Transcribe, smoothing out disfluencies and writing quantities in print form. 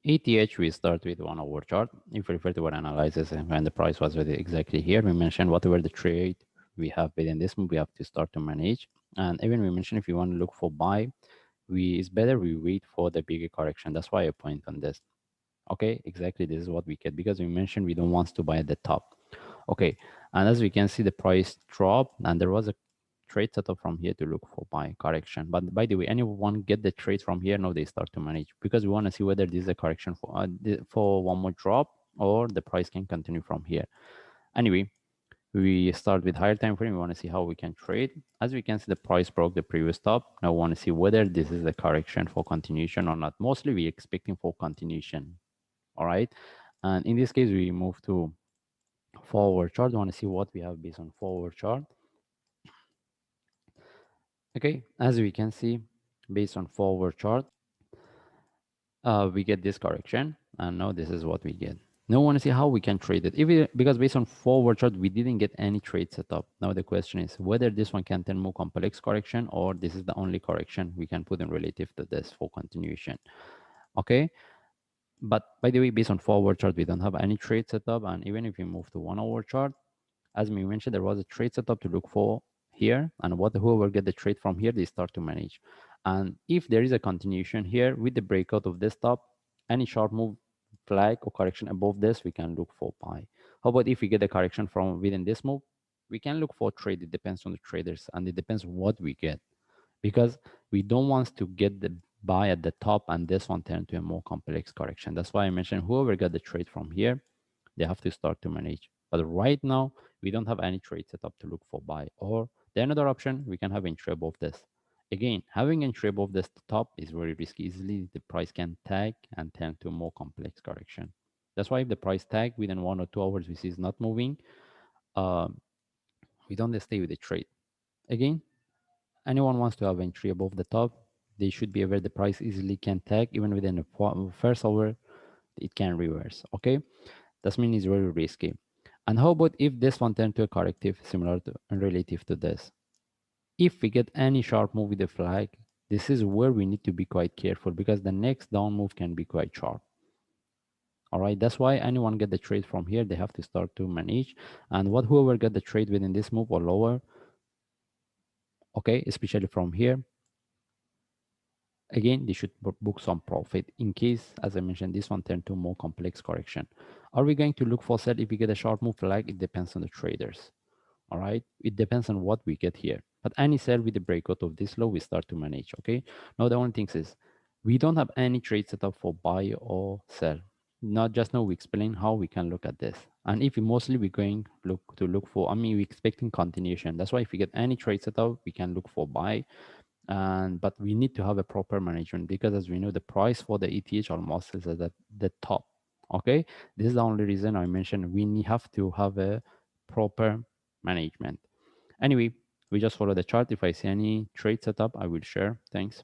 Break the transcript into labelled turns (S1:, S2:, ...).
S1: ETH, we start with 1 hour chart. If we refer to our analysis and when the price was exactly here, we mentioned whatever the trade we have within this move, we have to start to manage. And even we mentioned if you want to look for buy, it's better we wait for the bigger correction. That's why I point on this. Okay, exactly. This is what we get because we mentioned we don't want to buy at the top. Okay, and as we can see, the price drop and there was a trade setup from here to look for buy correction. But by the way, anyone get the trade from here? No, they start to manage because we want to see whether this is a correction for one more drop or the price can continue from here. Anyway, we start with higher time frame. We want to see how we can trade. As we can see, the price broke the previous top. Now we want to see whether this is the correction for continuation or not. Mostly we're expecting for continuation. All right. And in this case, we move to forward chart. We want to see what we have based on forward chart. Okay, as we can see, based on forward chart, we get this correction, and now this is what we get. Now we want to see how we can trade it. Because based on forward chart, we didn't get any trade setup. Now the question is whether this one can turn more complex correction or this is the only correction we can put in relative to this for continuation. Okay, but by the way, based on forward chart, we don't have any trade setup, and even if we move to 1 hour chart, as we mentioned, there was a trade setup to look for here, and whoever get the trade from here, they start to manage. And if there is a continuation here with the breakout of this top, any sharp move flag or correction above this, we can look for buy. How about if we get a correction from within this move, we can look for trade. It depends on the traders and it depends what we get, because we don't want to get the buy at the top and this one turn to a more complex correction. That's why I mentioned whoever got the trade from here, they have to start to manage. But right now, we don't have any trade set up to look for buy. Or the another option, we can have entry above this. Again, having entry above this top is very risky. Easily the price can tag and turn to a more complex correction. That's why if the price tag within 1 or 2 hours we see is not moving, uh, we don't stay with the trade. Again, anyone wants to have entry above the top, they should be aware the price easily can tag even within the first hour, it can reverse. Okay, that means it's very risky. And how about if this one turned to a corrective similar to and relative to this? If we get any sharp move with the flag, this is where we need to be quite careful because the next down move can be quite sharp. All right, that's why anyone get the trade from here, they have to start to manage. And whoever get the trade within this move or lower, okay, especially from here, again, they should book some profit in case, as I mentioned, this one turned to more complex correction. Are we going to look for sell if we get a sharp move flag? It depends on the traders. All right, it depends on what we get here. But any sell with the breakout of this low, we start to manage. Okay, now the only thing is we don't have any trade setup for buy or sell. Not just now we explain how we can look at this. And if we mostly we're going look for, I mean, we're expecting continuation. That's why if we get any trade setup, we can look for buy. And but we need to have a proper management because as we know, the price for the ETH almost is at the top. Okay, this is the only reason I mentioned have to have a proper management. Anyway, we just follow the chart. If I see any trade setup, I will share. Thanks.